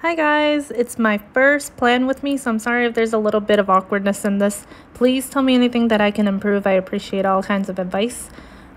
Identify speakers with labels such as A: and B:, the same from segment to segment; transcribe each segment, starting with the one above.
A: Hi guys, it's my first plan with me, so I'm sorry if there's a little bit of awkwardness in this. Please tell me anything that I can improve. I appreciate all kinds of advice.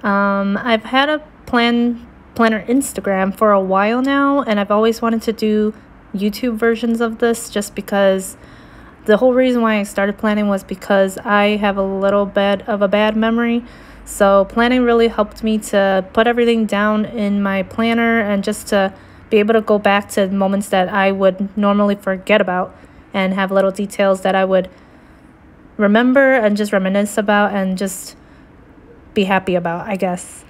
A: I've had a planner Instagram for a while now, and I've always wanted to do YouTube versions of this just because the whole reason why I started planning was because I have a little bit of a bad memory. So planning really helped me to put everything down in my planner and just to be able to go back to moments that I would normally forget about and have little details that I would remember and just reminisce about and just be happy about, I guess.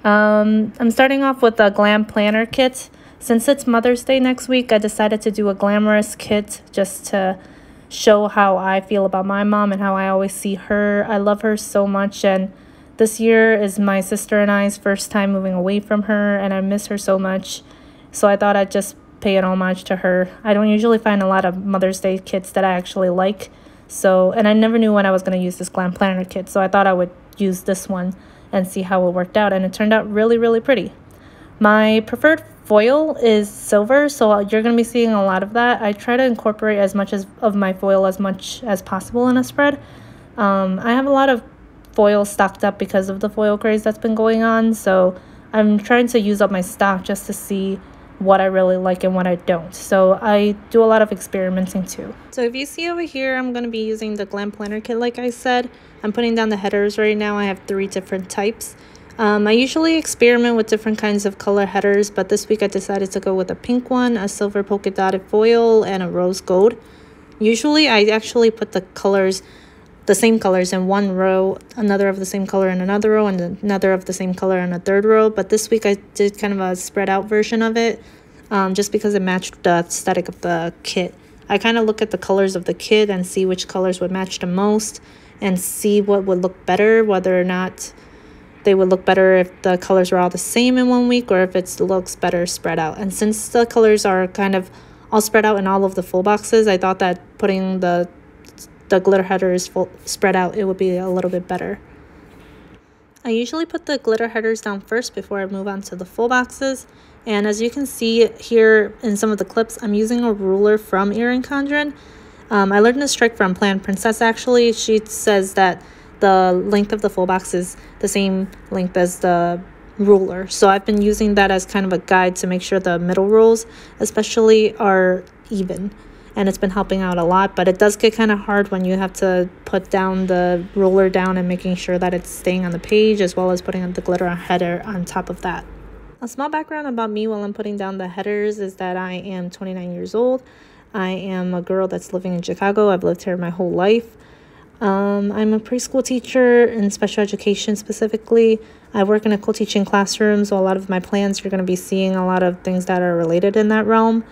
A: I'm starting off with a GlamPlanner kit. Since it's Mother's Day next week, I decided to do a glamorous kit just to show how I feel about my mom and how I always see her. I love her so much, and this year is my sister and I's first time moving away from her, and I miss her so much. So I thought I'd just pay an homage to her. I don't usually find a lot of Mother's Day kits that I actually like. And I never knew when I was going to use this GlamPlanner kit, so I thought I would use this one and see how it worked out, and it turned out really, really pretty. My preferred foil is silver, so you're going to be seeing a lot of that. I try to incorporate as much of my foil as much as possible in a spread. I have a lot of foil stocked up because of the foil craze that's been going on, so I'm trying to use up my stock just to see what I really like and what I don't. So I do a lot of experimenting too. So if you see over here, I'm going to be using the GlamPlanner kit like I said. I'm putting down the headers right now. I have 3 different types. I usually experiment with different kinds of color headers, but this week I decided to go with a pink one, a silver polka dotted foil, and a rose gold. Usually I actually put the same colors in one row, another of the same color in another row, and another of the same color in a third row. But this week I did kind of a spread out version of it, just because it matched the aesthetic of the kit. I kind of look at the colors of the kit and see which colors would match the most and see what would look better, whether or not they would look better if the colors were all the same in one week or if it looks better spread out. And since the colors are kind of all spread out in all of the full boxes, I thought that putting the glitter headers spread out, it would be a little bit better. I usually put the glitter headers down first before I move on to the full boxes. And as you can see here in some of the clips, I'm using a ruler from Erin Condren. I learned this trick from Plan Princess actually. She says that the length of the full box is the same length as the ruler. So I've been using that as kind of a guide to make sure the middle rows especially are even. And it's been helping out a lot, but it does get kind of hard when you have to put down the ruler down and making sure that it's staying on the page, as well as putting the glitter header on top of that. A small background about me while I'm putting down the headers is that I am 29 years old. I am a girl that's living in Chicago. I've lived here my whole life. I'm a preschool teacher in special education specifically. I work in a co-teaching classroom, so a lot of my plans, you're going to be seeing a lot of things that are related in that realm.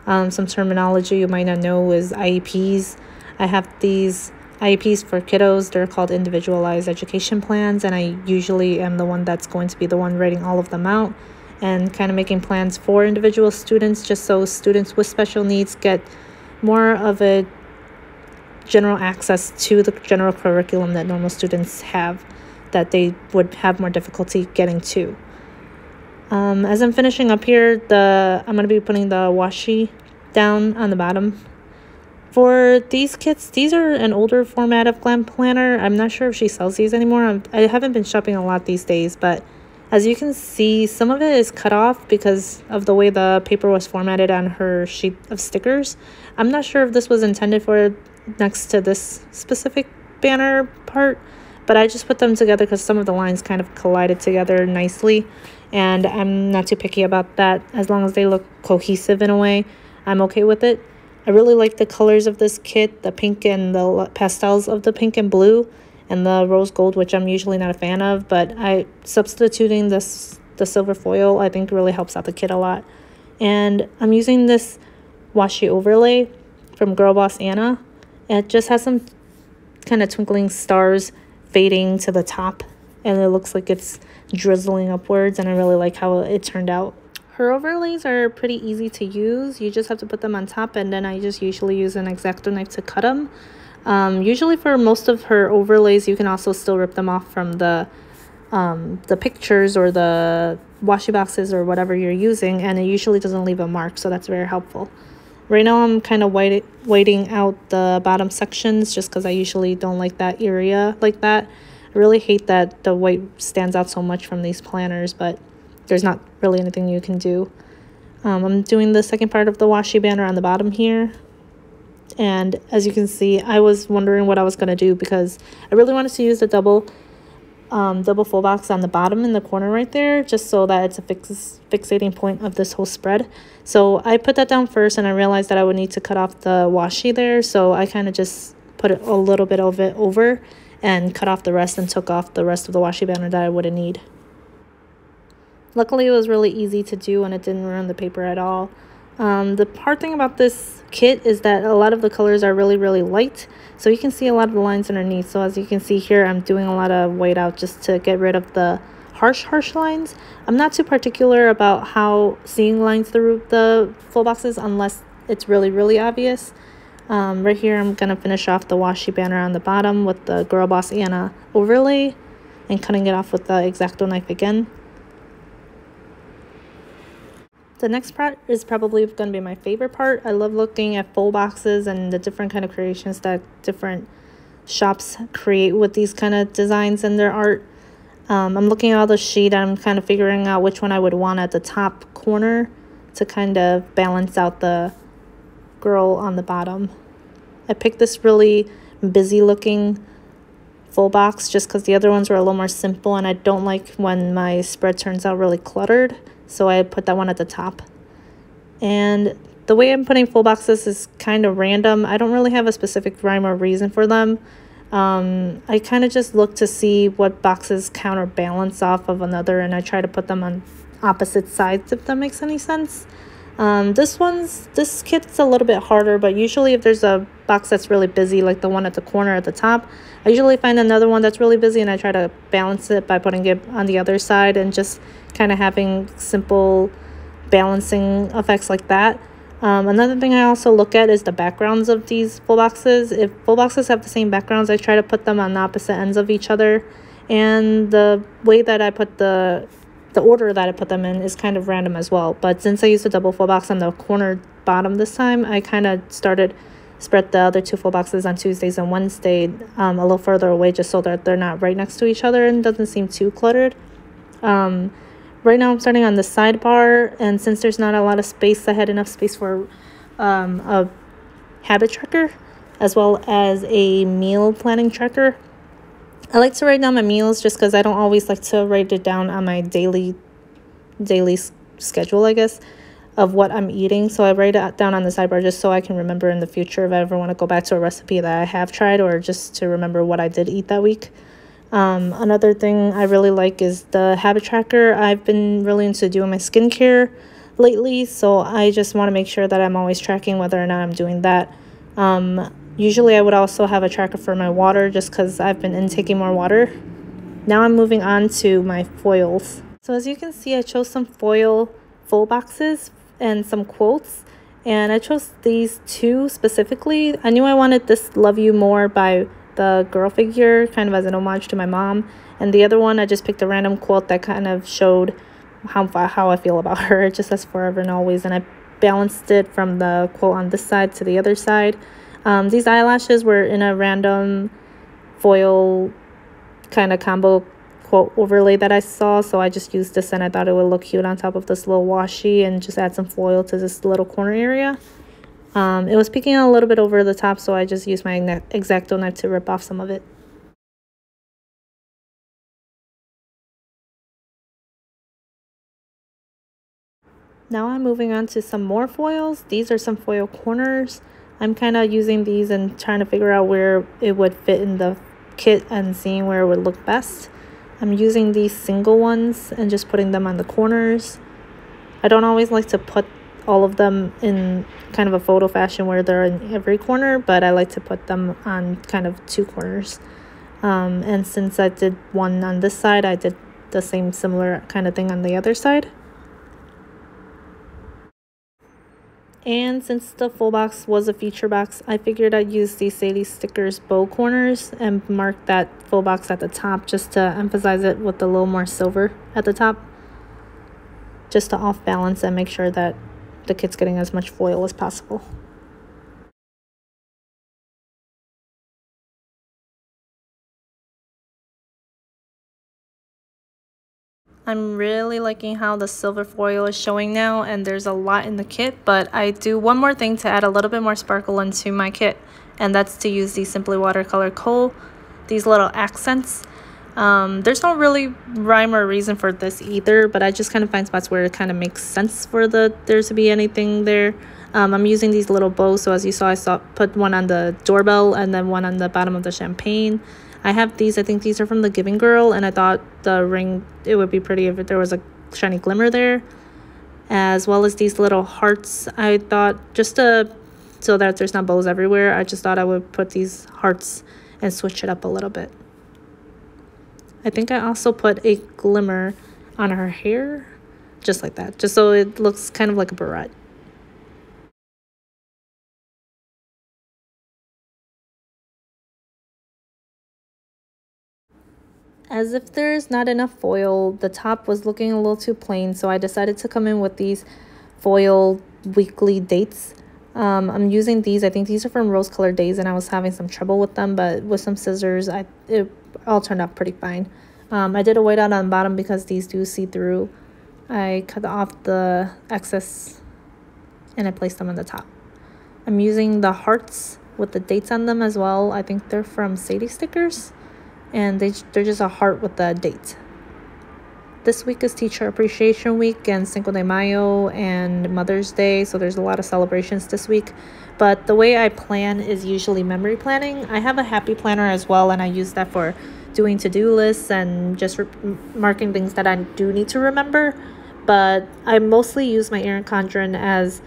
A: Some terminology you might not know is IEPs. I have these IEPs for kiddos. They're called individualized education plans, and I usually am the one that's going to be the one writing all of them out and kind of making plans for individual students, just so students with special needs get more of a general access to the general curriculum that normal students have, that would have more difficulty getting to. As I'm finishing up here, I'm going to be putting the washi down on the bottom. For these kits, these are an older format of GlamPlanner. I'm not sure if she sells these anymore. I haven't been shopping a lot these days, but as you can see, some of it is cut off because of the way the paper was formatted on her sheet of stickers. I'm not sure if this was intended for next to this specific banner part, but I just put them together because some of the lines kind of collided together nicely, and I'm not too picky about that. As long as they look cohesive in a way, I'm okay with it. I really like the colors of this kit, the pink and the pastels of the pink and blue, and the rose gold, which I'm usually not a fan of, but substituting the silver foil I think really helps out the kit a lot. And I'm using this washi overlay from Girl Boss Anna. It just has some kind of twinkling stars fading to the top, and it looks like it's drizzling upwards, and I really like how it turned out. Her overlays are pretty easy to use. You just have to put them on top, and then I just usually use an X-Acto knife to cut them. Usually for most of her overlays, you can also still rip them off from the pictures or the washi boxes or whatever you're using, and it usually doesn't leave a mark, so that's very helpful. Right now I'm kind of whiting out the bottom sections just because I usually don't like that area like that. I really hate that the white stands out so much from these planners, but there's not really anything you can do. I'm doing the second part of the washi banner on the bottom here. And as you can see, I was wondering what I was going to do because I really wanted to use the double full box on the bottom in the corner right there, just so that it's a fixating point of this whole spread. So I put that down first, and I realized that I would need to cut off the washi there, so I kind of just put a little bit of it over and cut off the rest and took off the rest of the washi banner that I wouldn't need. Luckily it was really easy to do and it didn't ruin the paper at all. The hard thing about this kit is that a lot of the colors are really light, so you can see a lot of the lines underneath. So as you can see here, I'm doing a lot of white out just to get rid of the harsh lines. I'm not too particular about how seeing lines through the full boxes unless it's really obvious. Right here I'm gonna finish off the washi banner on the bottom with the Girl Boss Anna overlay and cutting it off with the X-Acto knife again. The next part is probably going to be my favorite part. I love looking at full boxes and the different kind of creations that different shops create with these kind of designs in their art. I'm looking at all the sheet and I'm kind of figuring out which one I would want at the top corner to kind of balance out the girl on the bottom. I picked this really busy looking full box just because the other ones were a little more simple, and I don't like when my spread turns out really cluttered. So I put that one at the top. And the way I'm putting full boxes is kind of random. I don't really have a specific rhyme or reason for them. I kind of just look to see what boxes counterbalance off of another, and I try to put them on opposite sides, if that makes any sense. This kit's a little bit harder, but usually if there's a box that's really busy, like the one at the corner at the top, I usually find another one that's really busy and I try to balance it by putting it on the other side and just kind of having simple balancing effects like that. Another thing I also look at is the backgrounds of these full boxes. If full boxes have the same backgrounds, I try to put them on opposite ends of each other. And the way that I put the order that I put them in is kind of random as well. But since I used a double full box on the corner bottom this time, I kind of spread the other two full boxes on Tuesdays and Wednesdays a little further away, just so that they're not right next to each other and doesn't seem too cluttered. Right now I'm starting on the sidebar, and since there's not a lot of space, I had enough space for a habit tracker as well as a meal planning tracker. I like to write down my meals just because I don't always like to write it down on my daily schedule, I guess, of what I'm eating. So I write it down on the sidebar just so I can remember in the future if I ever want to go back to a recipe that I have tried, or just to remember what I did eat that week. Another thing I really like is the habit tracker. I've been really into doing my skincare lately, so I just want to make sure that I'm always tracking whether or not I'm doing that. Usually I would also have a tracker for my water just because I've been intaking more water. Now I'm moving on to my foils. So as you can see, I chose some foil full boxes and some quotes, and I chose these two specifically. I knew I wanted this Love You More by the girl figure, kind of as an homage to my mom, and the other one I just picked a random quote that kind of showed how I feel about her. It just says forever and always, and I balanced it from the quote on this side to the other side. These eyelashes were in a random foil kind of combo quote overlay that I saw, so I just used this and I thought it would look cute on top of this little washi and just add some foil to this little corner area. It was peeking a little bit over the top, so I just used my X-Acto knife to rip off some of it. Now I'm moving on to some more foils. These are some foil corners. I'm kind of using these and trying to figure out where it would fit in the kit and seeing where it would look best. I'm using these single ones and just putting them on the corners. I don't always like to put all of them in kind of a photo fashion where they're in every corner, but I like to put them on kind of two corners. And since I did one on this side, I did the same similar kind of thing on the other side. And since the full box was a feature box, I figured I'd use these StationStickers bow corners and mark that full box at the top just to emphasize it with a little more silver at the top, just to off balance and make sure that the kit's getting as much foil as possible. I'm really liking how the silver foil is showing now, and there's a lot in the kit, but I do one more thing to add a little bit more sparkle into my kit, and that's to use the Simply Watercolor Kohl, these little accents. There's no really rhyme or reason for this either, but I just kind of find spots where it kind of makes sense for there to be anything there. I'm using these little bows, so as you saw, put one on the doorbell and then one on the bottom of the champagne. I have these, I think these are from the Giving Girl, and I thought the ring, it would be pretty if there was a shiny glimmer there, as well as these little hearts. I thought so that there's not bows everywhere, I just thought I would put these hearts and switch it up a little bit. I think I also put a glimmer on her hair, just like that, just so it looks kind of like a barrette. As if there's not enough foil, the top was looking a little too plain, so I decided to come in with these foil weekly dates. I'm using these, I think these are from Rose Colored Days, and I was having some trouble with them, but with some scissors, it all turned out pretty fine. I did a white out on the bottom because these do see through. I cut off the excess and I placed them on the top. I'm using the hearts with the dates on them as well. I think they're from StationStickers, and they're just a heart with the date. This week is Teacher Appreciation Week and Cinco de Mayo and Mother's Day, so there's a lot of celebrations this week. But the way I plan is usually memory planning. I have a happy planner as well, and I use that for doing to-do lists and just marking things that I do need to remember. But I mostly use my Erin Condren as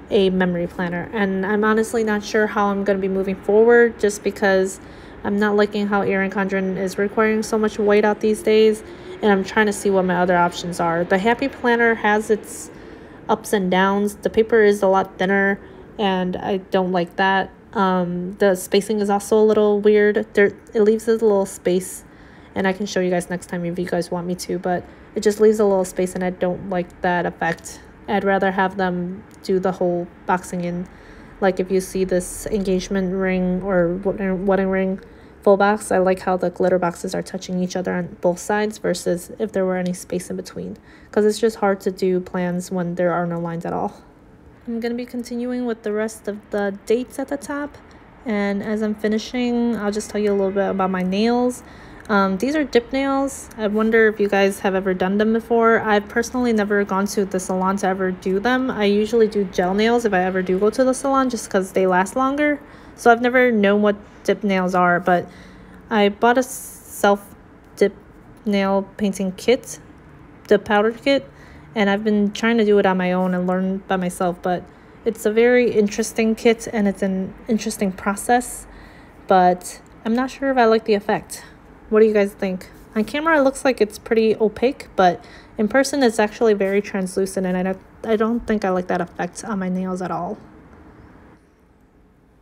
A: a memory planner, and I'm honestly not sure how I'm going to be moving forward, just because I'm not liking how Erin Condren is requiring so much whiteout these days, and I'm trying to see what my other options are. The Happy Planner has its ups and downs. The paper is a lot thinner, and I don't like that. The spacing is also a little weird. It leaves a little space, and I can show you guys next time if you guys want me to, but it just leaves a little space, and I don't like that effect. I'd rather have them do the whole boxing in. Like if you see this engagement ring or wedding ring full box, I like how the glitter boxes are touching each other on both sides versus if there were any space in between, because it's just hard to do plans when there are no lines at all. I'm going to be continuing with the rest of the dates at the top, and as I'm finishing, I'll just tell you a little bit about my nails. These are dip nails. I wonder if you guys have ever done them before. I've personally never gone to the salon to ever do them. I usually do gel nails if I ever do go to the salon, just because they last longer. So I've never known what dip nails are, but I bought a self dip nail painting kit, the powder kit, and I've been trying to do it on my own and learn by myself, but it's a very interesting kit and it's an interesting process, but I'm not sure if I like the effect. What do you guys think? On camera it looks like it's pretty opaque, but in person it's actually very translucent, and I don't think I like that effect on my nails at all.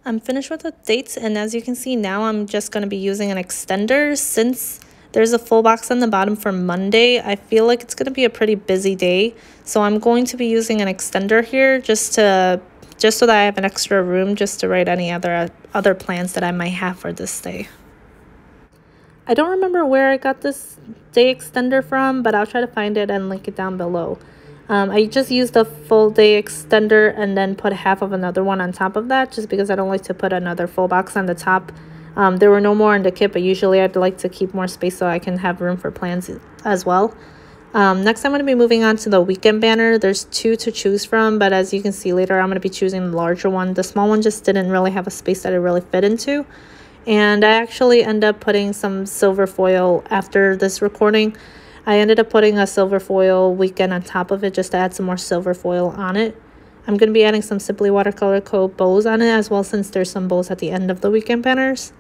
A: I'm finished with the dates, and as you can see now, I'm just going to be using an extender. Since there's a full box on the bottom for Monday, I feel like it's going to be a pretty busy day, so I'm going to be using an extender here just so that I have an extra room just to write any other plans that I might have for this day. I don't remember where I got this day extender from, but I'll try to find it and link it down below. I just used a full day extender and then put half of another one on top of that, just because I don't like to put another full box on the top. There were no more in the kit, but usually I'd like to keep more space so I can have room for plans as well. Next I'm going to be moving on to the weekend banner. There's two to choose from, but as you can see later, I'm going to be choosing the larger one. The small one just didn't really have a space that it really fit into. And I actually end up putting some silver foil after this recording. I ended up putting a silver foil weekend on top of it just to add some more silver foil on it. I'm going to be adding some Simply Watercolor Co. bows on it as well, since there's some bows at the end of the weekend banners.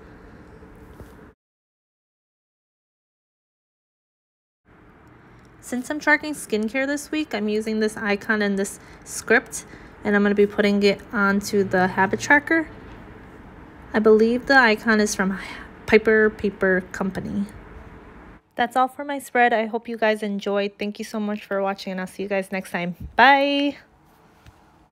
A: Since I'm tracking skincare this week, I'm using this icon and this script, and I'm going to be putting it onto the habit tracker. I believe the icon is from Piper Paper Company. That's all for my spread. I hope you guys enjoyed. Thank you so much for watching, and I'll see you guys next time. Bye!